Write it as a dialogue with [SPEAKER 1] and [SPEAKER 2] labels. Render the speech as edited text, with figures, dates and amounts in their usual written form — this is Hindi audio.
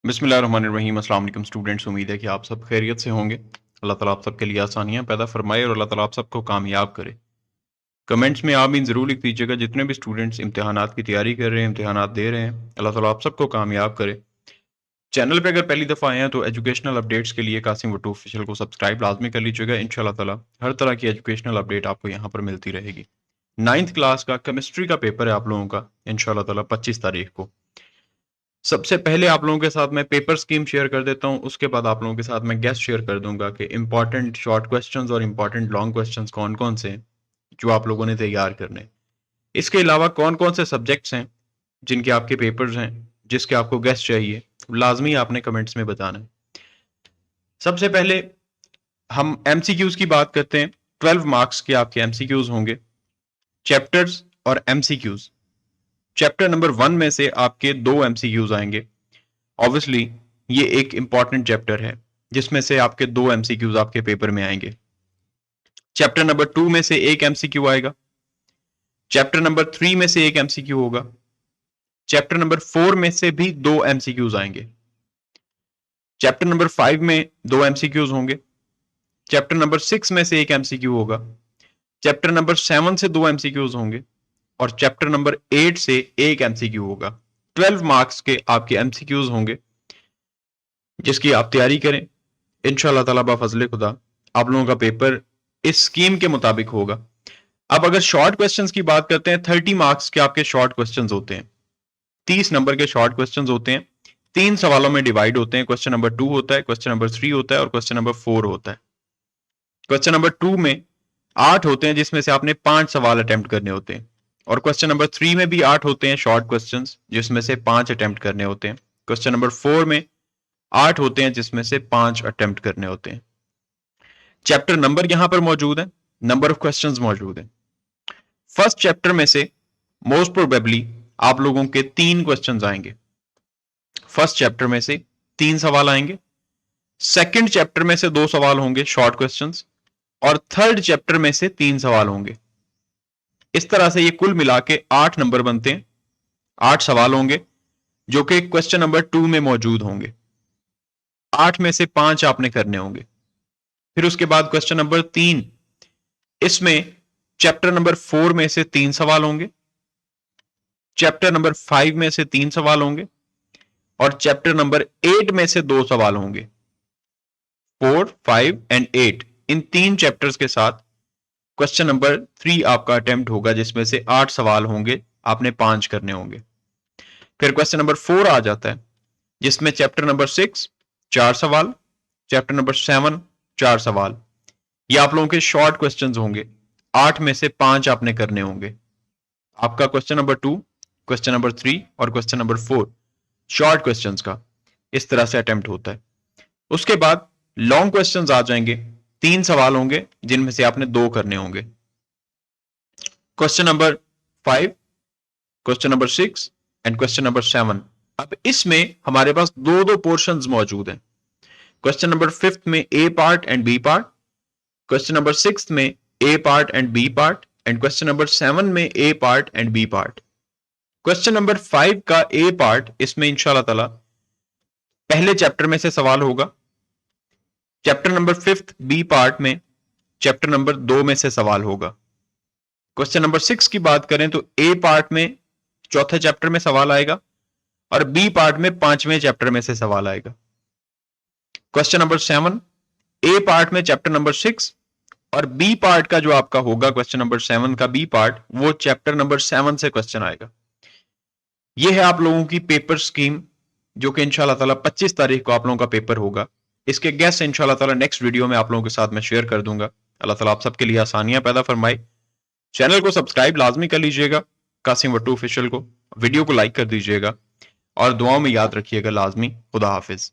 [SPEAKER 1] बिस्मिल्लाहिर्रहमानिर्रहीम। अस्सलाम वालेकुम स्टूडेंट्स, उम्मीद है कि आप सब खैरियत से होंगे। अल्लाह ताला आप सबके लिए आसानियां पैदा फरमाए और अल्लाह ताला आप सबको कामयाब करे। कमेंट्स में आमीन ज़रूर लिख दीजिएगा। जितने भी स्टूडेंट्स इम्तिहानात की तैयारी कर रहे हैं, इम्तिहानात दे रहे हैं, अल्लाह ताला आप सबको कामयाब करे। चैनल पे अगर पहली दफ़ा आए हैं तो एजुकेशनल अपडेट्स के लिए कासिम वटू ऑफिशियल को सब्सक्राइब लाजमी कर लीजिएगा। इंशाल्लाह ताला हर तरह की एजुकेशनल अपडेट आपको यहाँ पर मिलती रहेगी। 9th क्लास का केमिस्ट्री का पेपर है आप लोगों का इंशाल्लाह ताला 25 तारीख को। सबसे पहले आप लोगों के साथ मैं पेपर स्कीम शेयर कर देता हूं, उसके बाद आप लोगों के साथ मैं गेस्ट शेयर कर दूंगा कि इंपॉर्टेंट शॉर्ट क्वेश्चंस और इंपॉर्टेंट लॉन्ग क्वेश्चंस कौन कौन से हैं जो आप लोगों ने तैयार करने हैं। इसके अलावा कौन कौन से सब्जेक्ट्स हैं जिनके आपके पेपर्स हैं, जिसके आपको गेस्ट चाहिए, लाजमी आपने कमेंट्स में बताना है। सबसे पहले हम एमसीक्यूज की बात करते हैं। 12 मार्क्स के आपके एमसीक्यूज होंगे, चैप्टर्स और एमसीक्यूज। चैप्टर नंबर 1 में से आपके 2 एमसीक्यूज आएंगे। ऑब्वियसली ये एक इंपॉर्टेंट चैप्टर है जिसमें से आपके 2 एमसीक्यूज आपके पेपर में आएंगे। चैप्टर नंबर 2 में से एक एमसीक्यू आएगा। चैप्टर नंबर 3 में से एक एमसीक्यू होगा। चैप्टर नंबर 4 में से भी 2 एमसीक्यूज आएंगे। चैप्टर नंबर 5 में 2 एमसीक्यूज होंगे। चैप्टर नंबर 6 में से एक एमसीक्यू होगा। चैप्टर नंबर 7 से 2 एमसीक्यूज होंगे और चैप्टर नंबर 8 से एक एमसीक्यू होगा। 12 मार्क्स के आपके एमसीक्यूज होंगे जिसकी आप तैयारी करें। इंशाल्लाह ताला बफज़ल खुदा आप लोगों का पेपर इस स्कीम के मुताबिक होगा। अब अगर शॉर्ट क्वेश्चंस की बात करते हैं, 30 मार्क्स के आपके शॉर्ट क्वेश्चंस होते हैं। 30 नंबर के शॉर्ट क्वेश्चंस होते हैं, 3 सवालों में डिवाइड होते हैं। क्वेश्चन नंबर 2 होता है, क्वेश्चन नंबर 3 होता है और क्वेश्चन नंबर 4 होता है। क्वेश्चन नंबर 2 में 8 होते हैं जिसमें से आपने 5 सवाल अटेम्प्ट करने होते हैं और क्वेश्चन नंबर 3 में भी 8 होते हैं शॉर्ट क्वेश्चंस जिसमें से 5 अटेम्प्ट करने होते हैं। क्वेश्चन नंबर 4 में 8 होते हैं जिसमें से 5 अटेम्प्ट करने होते हैं। चैप्टर नंबर यहां पर मौजूद है, नंबर ऑफ क्वेश्चंस मौजूद है। फर्स्ट चैप्टर में से मोस्ट प्रोबेबली आप लोगों के 3 क्वेश्चंस आएंगे। फर्स्ट चैप्टर में से 3 सवाल आएंगे। सेकंड चैप्टर में से 2 सवाल होंगे शॉर्ट क्वेश्चंस और थर्ड चैप्टर में से 3 सवाल होंगे। इस तरह से ये कुल मिला के 8 नंबर बनते हैं। 8 सवाल होंगे जो कि क्वेश्चन नंबर 2 में मौजूद होंगे। 8 में से 5 आपने करने होंगे। फिर उसके बाद क्वेश्चन नंबर 3, इसमें चैप्टर नंबर 4 में से 3 सवाल होंगे, चैप्टर नंबर 5 में से 3 सवाल होंगे और चैप्टर नंबर 8 में से 2 सवाल होंगे। 4, 5 एंड 8 इन 3 चैप्टर्स के साथ क्वेश्चन नंबर 3 आपका अटेम्प्ट होगा जिसमें से 8 सवाल होंगे, आपने 5 करने होंगे। फिर क्वेश्चन नंबर 4 आ जाता है जिसमें चैप्टर नंबर 6 4 सवाल, चैप्टर नंबर 7 4 सवाल। ये आप लोगों के शॉर्ट क्वेश्चंस होंगे। 8 में से 5 आपने करने होंगे। आपका क्वेश्चन नंबर 2, क्वेश्चन नंबर 3 और क्वेश्चन नंबर 4 शॉर्ट क्वेश्चंस का इस तरह से अटेम्प्ट होता है। उसके बाद लॉन्ग क्वेश्चंस आ जाएंगे। 3 सवाल होंगे जिनमें से आपने 2 करने होंगे। Question number 5, question number 6 and question number 7। अब इसमें हमारे पास 2 पोर्शंस मौजूद हैं। क्वेश्चन नंबर 5 में A part and B part, question number 6 में A part and B part and question number 7 में A part and B part. Question number 5 का ए पार्ट इसमें इंशाल्लाह ताला पहले चैप्टर में से सवाल होगा। चैप्टर नंबर 5 बी पार्ट में चैप्टर नंबर 2 में से सवाल होगा। क्वेश्चन नंबर 6 की बात करें तो ए पार्ट में चौथे चैप्टर में सवाल आएगा और बी पार्ट में 5वें चैप्टर में से सवाल आएगा। क्वेश्चन नंबर 7 ए पार्ट में चैप्टर नंबर 6 और बी पार्ट का जो आपका होगा क्वेश्चन नंबर 7 का बी पार्ट, वो चैप्टर नंबर 7 से क्वेश्चन आएगा। ये है आप लोगों की पेपर स्कीम जो कि इंशाल्लाह ताला 25 तारीख को आप लोगों का पेपर होगा। इसके गेस्ट इंशाल्लाह ताला नेक्स्ट वीडियो में आप लोगों के साथ मैं शेयर कर दूंगा। अल्लाह ताला आप सबके लिए आसानियां पैदा फरमाए। चैनल को सब्सक्राइब लाजमी कर लीजिएगा, कासिम वट्टू ऑफिशियल को। वीडियो को लाइक कर दीजिएगा और दुआओं में याद रखिएगा लाजमी। खुदा हाफिज।